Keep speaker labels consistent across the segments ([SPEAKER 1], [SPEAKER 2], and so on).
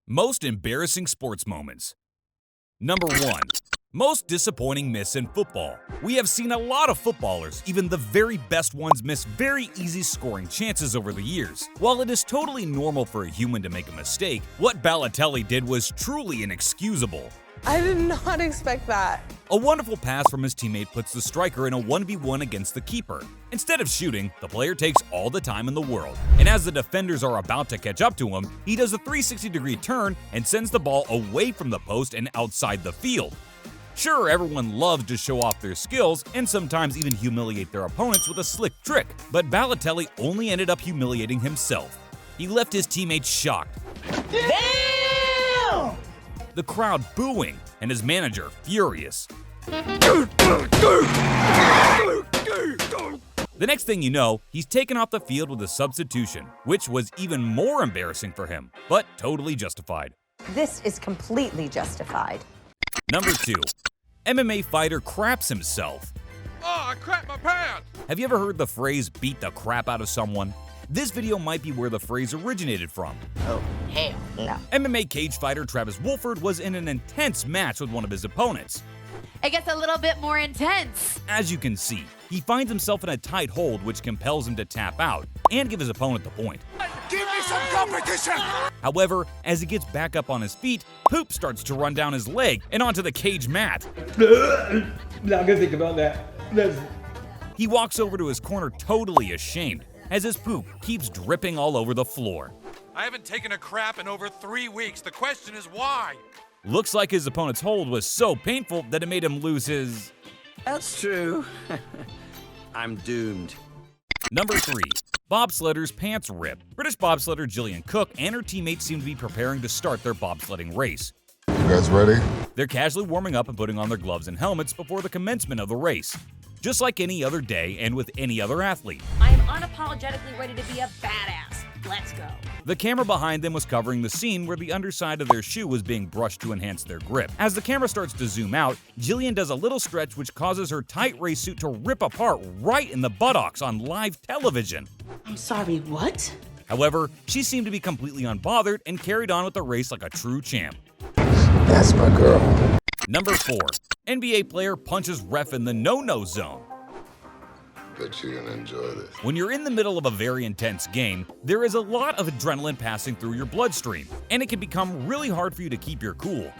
[SPEAKER 1] Most embarrassing sports moments. Number 1. Most disappointing miss in football. We have seen a lot of footballers, even the very best ones, miss very easy scoring chances over the years. While it is totally normal for a human to make a mistake, what Balotelli did was truly inexcusable.
[SPEAKER 2] I did not expect that.
[SPEAKER 1] A wonderful pass from his teammate puts the striker in a 1v1 against the keeper. Instead of shooting, the player takes all the time in the world, and as the defenders are about to catch up to him, he does a 360-degree turn and sends the ball away from the post and outside the field. Sure, everyone loves to show off their skills and sometimes even humiliate their opponents with a slick trick, but Balotelli only ended up humiliating himself. He left his teammates shocked,
[SPEAKER 3] Damn!
[SPEAKER 1] the crowd booing, and his manager furious. The next thing you know, he's taken off the field with a substitution, which was even more embarrassing for him, but totally justified.
[SPEAKER 3] This is completely justified.
[SPEAKER 1] Number 2. MMA fighter craps himself.
[SPEAKER 4] Oh, I crapped my pants!
[SPEAKER 1] Have you ever heard the phrase beat the crap out of someone? This video might be where the phrase originated from.
[SPEAKER 3] Oh, hell no.
[SPEAKER 1] MMA cage fighter Travis Wolford was in an intense match with one of his opponents.
[SPEAKER 5] It gets a little bit more intense.
[SPEAKER 1] As you can see, he finds himself in a tight hold which compels him to tap out and give his opponent the point.
[SPEAKER 4] Give me some competition!
[SPEAKER 1] However, as he gets back up on his feet, poop starts to run down his leg and onto the cage mat.
[SPEAKER 6] Not gonna think about that.
[SPEAKER 1] He walks over to his corner totally ashamed, as his poop keeps dripping all over the floor.
[SPEAKER 4] I haven't taken a crap in over 3 weeks. The question is why?
[SPEAKER 1] Looks like his opponent's hold was so painful that it made him lose his...
[SPEAKER 7] That's true. I'm doomed.
[SPEAKER 1] Number 3. Bobsledder's pants rip. British bobsledder Gillian Cook and her teammates seem to be preparing to start their bobsledding race.
[SPEAKER 8] You guys ready?
[SPEAKER 1] They're casually warming up and putting on their gloves and helmets before the commencement of the race. Just like any other day and with any other athlete.
[SPEAKER 5] I am unapologetically ready to be a badass. Let's go.
[SPEAKER 1] The camera behind them was covering the scene where the underside of their shoe was being brushed to enhance their grip. As the camera starts to zoom out, Jillian does a little stretch which causes her tight race suit to rip apart right in the buttocks on live television.
[SPEAKER 9] I'm sorry, what?
[SPEAKER 1] However, she seemed to be completely unbothered and carried on with the race like a true champ.
[SPEAKER 8] That's my girl.
[SPEAKER 1] Number 4. NBA player punches ref in the no-no zone.
[SPEAKER 8] Bet you're gonna enjoy this.
[SPEAKER 1] When you're in the middle of a very intense game, there is a lot of adrenaline passing through your bloodstream, and it can become really hard for you to keep your cool.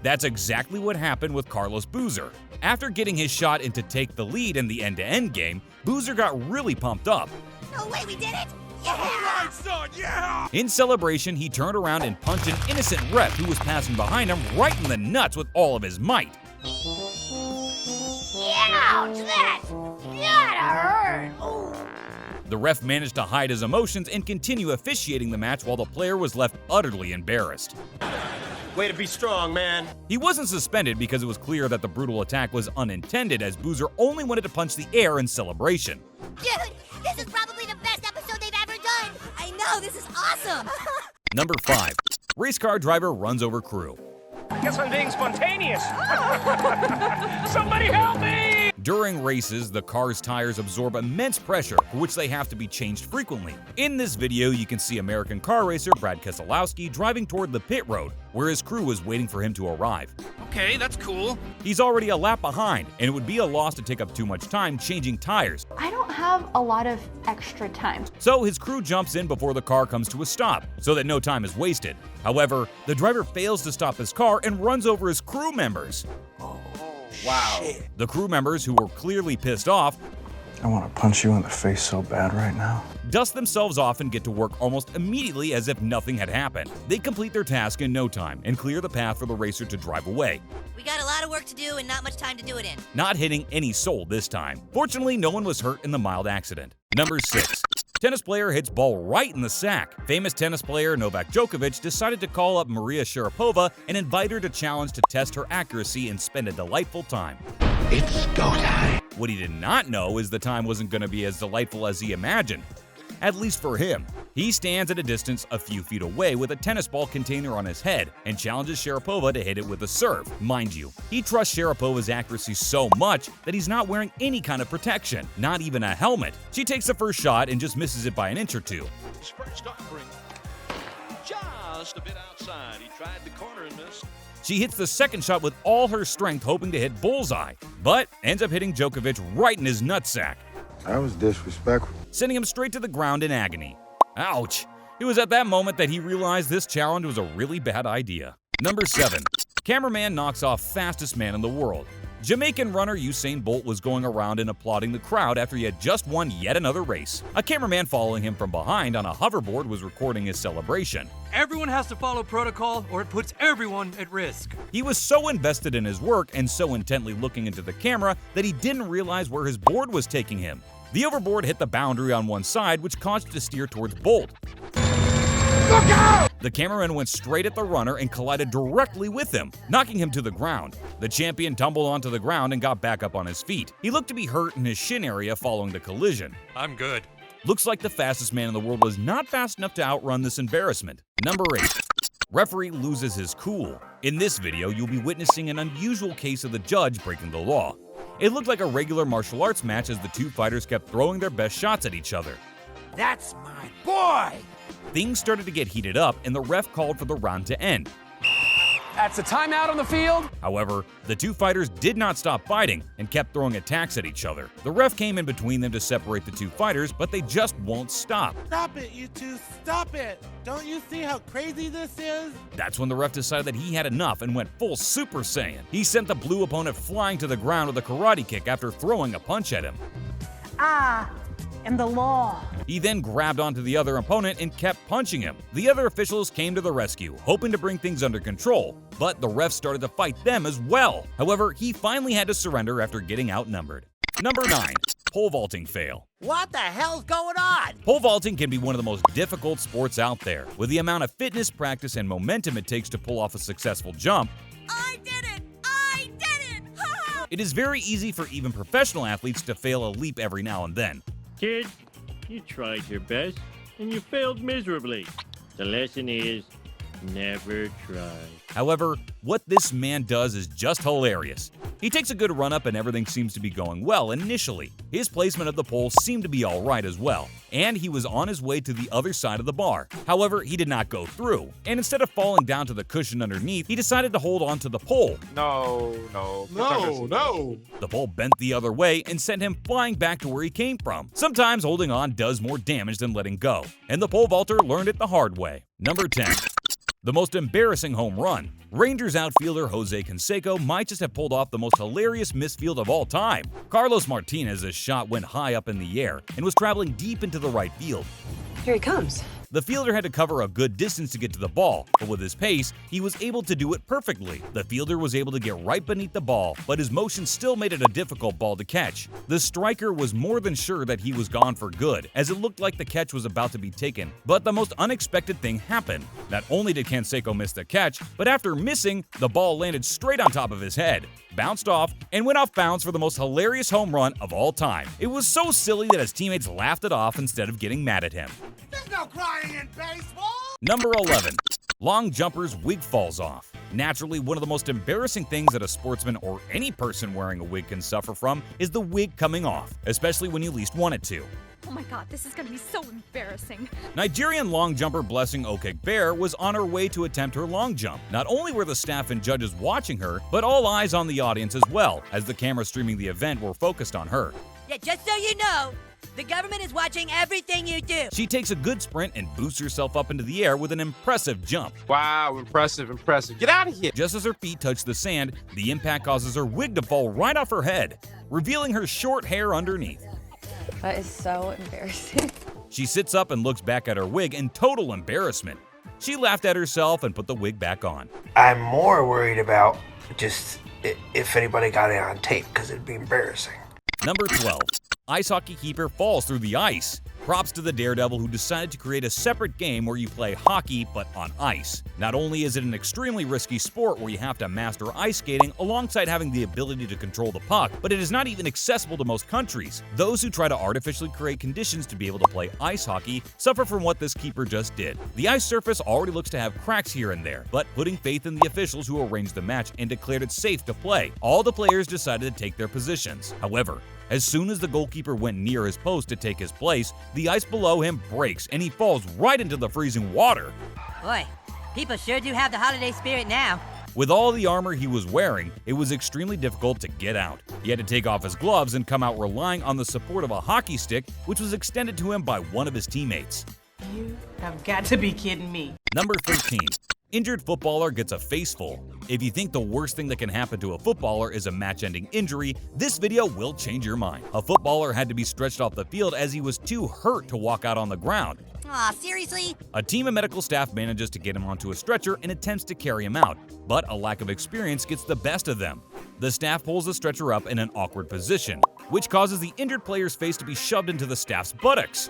[SPEAKER 1] That's exactly what happened with Carlos Boozer. After getting his shot in to take the lead in the end-to-end game, Boozer got really pumped up.
[SPEAKER 5] No way, we did it!
[SPEAKER 4] All right, son, yeah!
[SPEAKER 1] In celebration, he turned around and punched an innocent ref who was passing behind him right in the nuts with all of his might.
[SPEAKER 5] Ouch! That gotta hurt! Ooh.
[SPEAKER 1] The ref managed to hide his emotions and continue officiating the match while the player was left utterly embarrassed.
[SPEAKER 7] Way to be strong, man.
[SPEAKER 1] He wasn't suspended because it was clear that the brutal attack was unintended, as Boozer only wanted to punch the air in celebration.
[SPEAKER 5] Dude, this is probably the best episode they've ever done! I know, this is awesome!
[SPEAKER 1] Number 5. Race car driver runs over crew.
[SPEAKER 6] Guess I'm being spontaneous. Somebody help me!
[SPEAKER 1] During races, the car's tires absorb immense pressure, for which they have to be changed frequently. In this video, you can see American car racer Brad Keselowski driving toward the pit road, where his crew is waiting for him to arrive.
[SPEAKER 4] Okay, that's cool.
[SPEAKER 1] He's already a lap behind, and it would be a loss to take up too much time changing tires.
[SPEAKER 10] I don't have a lot of extra time.
[SPEAKER 1] So his crew jumps in before the car comes to a stop, so that no time is wasted. However, the driver fails to stop his car and runs over his crew members.
[SPEAKER 7] Wow.
[SPEAKER 1] The crew members, who were clearly pissed off,
[SPEAKER 11] I want to punch you in the face so bad right now.
[SPEAKER 1] dust themselves off and get to work almost immediately as if nothing had happened. They complete their task in no time and clear the path for the racer to drive away.
[SPEAKER 5] We got a lot of work to do and not much time to do it in.
[SPEAKER 1] Not hitting any soul this time. Fortunately, no one was hurt in the mild accident. Number 6. Tennis player hits ball right in the sack. Famous tennis player Novak Djokovic decided to call up Maria Sharapova and invite her to challenge to test her accuracy and spend a delightful time.
[SPEAKER 8] It's go time.
[SPEAKER 1] What he did not know is the time wasn't going to be as delightful as he imagined. At least for him. He stands at a distance a few feet away with a tennis ball container on his head and challenges Sharapova to hit it with a serve. Mind you, he trusts Sharapova's accuracy so much that he's not wearing any kind of protection, not even a helmet. She takes the first shot and just misses it by an inch or two.
[SPEAKER 12] Just a bit outside. He tried the corner and missed.
[SPEAKER 1] She hits the second shot with all her strength, hoping to hit bullseye, but ends up hitting Djokovic right in his nutsack,
[SPEAKER 8] That was disrespectful.
[SPEAKER 1] sending him straight to the ground in agony. Ouch! It was at that moment that he realized this challenge was a really bad idea. Number 7. Cameraman knocks off fastest man in the world. Jamaican runner Usain Bolt was going around and applauding the crowd after he had just won yet another race. A cameraman following him from behind on a hoverboard was recording his celebration.
[SPEAKER 13] Everyone has to follow protocol or it puts everyone at risk.
[SPEAKER 1] He was so invested in his work and so intently looking into the camera that he didn't realize where his board was taking him. The overboard hit the boundary on one side, which caused it to steer towards Bolt. Look out! The cameraman went straight at the runner and collided directly with him, knocking him to the ground. The champion tumbled onto the ground and got back up on his feet. He looked to be hurt in his shin area following the collision.
[SPEAKER 4] I'm good.
[SPEAKER 1] Looks like the fastest man in the world was not fast enough to outrun this embarrassment. Number 8. Referee loses his cool. In this video, you'll be witnessing an unusual case of the judge breaking the law. It looked like a regular martial arts match as the two fighters kept throwing their best shots at each other.
[SPEAKER 7] That's my boy!
[SPEAKER 1] Things started to get heated up and the ref called for the round to end.
[SPEAKER 6] That's a timeout on the field.
[SPEAKER 1] However, the two fighters did not stop fighting and kept throwing attacks at each other. The ref came in between them to separate the two fighters, but they just won't stop.
[SPEAKER 14] Stop it, you two, stop it! Don't you see how crazy this is?
[SPEAKER 1] That's when the ref decided that he had enough and went full Super Saiyan. He sent the blue opponent flying to the ground with a karate kick after throwing a punch at him.
[SPEAKER 9] And the law.
[SPEAKER 1] He then grabbed onto the other opponent and kept punching him. The other officials came to the rescue, hoping to bring things under control, but the ref started to fight them as well. However, he finally had to surrender after getting outnumbered. Number 9. Pole vaulting fail.
[SPEAKER 7] What the hell's going on?
[SPEAKER 1] Pole vaulting can be one of the most difficult sports out there. With the amount of fitness, practice, and momentum it takes to pull off a successful jump,
[SPEAKER 5] I did it! I did it!
[SPEAKER 1] it is very easy for even professional athletes to fail a leap every now and then.
[SPEAKER 15] Kid, you tried your best, and you failed miserably. The lesson is, never try.
[SPEAKER 1] However, what this man does is just hilarious. He takes a good run up and everything seems to be going well initially. His placement of the pole seemed to be alright as well, and he was on his way to the other side of the bar. However, he did not go through, and instead of falling down to the cushion underneath, he decided to hold on to the pole.
[SPEAKER 4] No.
[SPEAKER 1] The pole bent the other way and sent him flying back to where he came from. Sometimes holding on does more damage than letting go, and the pole vaulter learned it the hard way. Number 10. The most embarrassing home run. Rangers outfielder Jose Canseco might just have pulled off the most hilarious misfield of all time. Carlos Martinez's shot went high up in the air and was traveling deep into the right field.
[SPEAKER 9] Here he comes.
[SPEAKER 1] The fielder had to cover a good distance to get to the ball, but with his pace, he was able to do it perfectly. The fielder was able to get right beneath the ball, but his motion still made it a difficult ball to catch. The striker was more than sure that he was gone for good, as it looked like the catch was about to be taken. But the most unexpected thing happened. Not only did Canseco miss the catch, but after missing, the ball landed straight on top of his head, bounced off, and went off bounds for the most hilarious home run of all time. It was so silly that his teammates laughed it off instead of getting mad at him.
[SPEAKER 14] There's no crying in baseball!
[SPEAKER 1] Number 11. Long jumper's wig falls off. Naturally, one of the most embarrassing things that a sportsman or any person wearing a wig can suffer from is the wig coming off, especially when you least want it to.
[SPEAKER 10] Oh my god, this is gonna be so embarrassing.
[SPEAKER 1] Nigerian long jumper Blessing Okekbear was on her way to attempt her long jump. Not only were the staff and judges watching her, but all eyes on the audience as well, as the cameras streaming the event were focused on her.
[SPEAKER 5] Yeah, just so you know, the government is watching everything you do.
[SPEAKER 1] She takes a good sprint and boosts herself up into the air with an impressive jump.
[SPEAKER 4] Wow, impressive. Get out of here.
[SPEAKER 1] Just as her feet touch the sand, the impact causes her wig to fall right off her head, revealing her short hair underneath.
[SPEAKER 2] That is so embarrassing.
[SPEAKER 1] She sits up and looks back at her wig in total embarrassment. She laughed at herself and put the wig back on.
[SPEAKER 16] I'm more worried about just if anybody got it on tape, because it'd be embarrassing.
[SPEAKER 1] Number 12. Ice hockey keeper falls through the ice. Props to the daredevil who decided to create a separate game where you play hockey but on ice. Not only is it an extremely risky sport where you have to master ice skating alongside having the ability to control the puck, but it is not even accessible to most countries. Those who try to artificially create conditions to be able to play ice hockey suffer from what this keeper just did. The ice surface already looks to have cracks here and there, but putting faith in the officials who arranged the match and declared it safe to play, all the players decided to take their positions. However, as soon as the goalkeeper went near his post to take his place, the ice below him breaks and he falls right into the freezing water.
[SPEAKER 5] Boy,
[SPEAKER 3] People sure do have the holiday spirit now.
[SPEAKER 1] With all the armor he was wearing, it was extremely difficult to get out. He had to take off his gloves and come out relying on the support of a hockey stick, which was extended to him by one of his teammates.
[SPEAKER 9] You have got to be kidding me.
[SPEAKER 1] Number 13. Injured footballer gets a faceful. If you think the worst thing that can happen to a footballer is a match-ending injury, this video will change your mind. A footballer had to be stretched off the field as he was too hurt to walk out on the ground.
[SPEAKER 5] Aw, seriously?
[SPEAKER 1] A team of medical staff manages to get him onto a stretcher and attempts to carry him out, but a lack of experience gets the best of them. The staff pulls the stretcher up in an awkward position, which causes the injured player's face to be shoved into the staff's buttocks.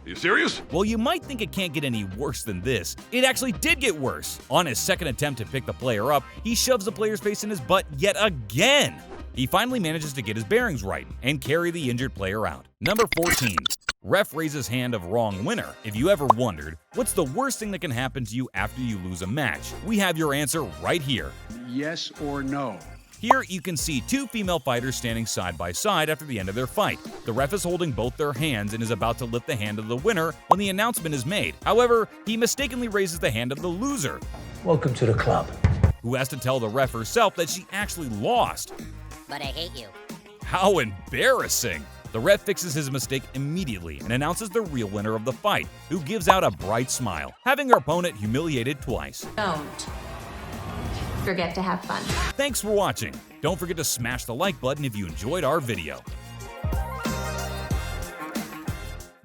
[SPEAKER 12] You serious?
[SPEAKER 1] Well, you might think it can't get any worse than this. It actually did get worse. On his second attempt to pick the player up, he shoves the player's face in his butt yet again. He finally manages to get his bearings right and carry the injured player out. Number 14. Ref raises hand of wrong winner. If you ever wondered, what's the worst thing that can happen to you after you lose a match? We have your answer right here.
[SPEAKER 17] Yes or no?
[SPEAKER 1] Here you can see two female fighters standing side by side after the end of their fight. The ref is holding both their hands and is about to lift the hand of the winner when the announcement is made. However, he mistakenly raises the hand of the loser,
[SPEAKER 7] Welcome to the club.
[SPEAKER 1] who has to tell the ref herself that she actually lost.
[SPEAKER 5] But I hate you.
[SPEAKER 1] How embarrassing! The ref fixes his mistake immediately and announces the real winner of the fight, who gives out a bright smile, having her opponent humiliated twice.
[SPEAKER 18] Don't forget to have fun.
[SPEAKER 1] Thanks for watching. Don't forget to smash the like button if you enjoyed our video.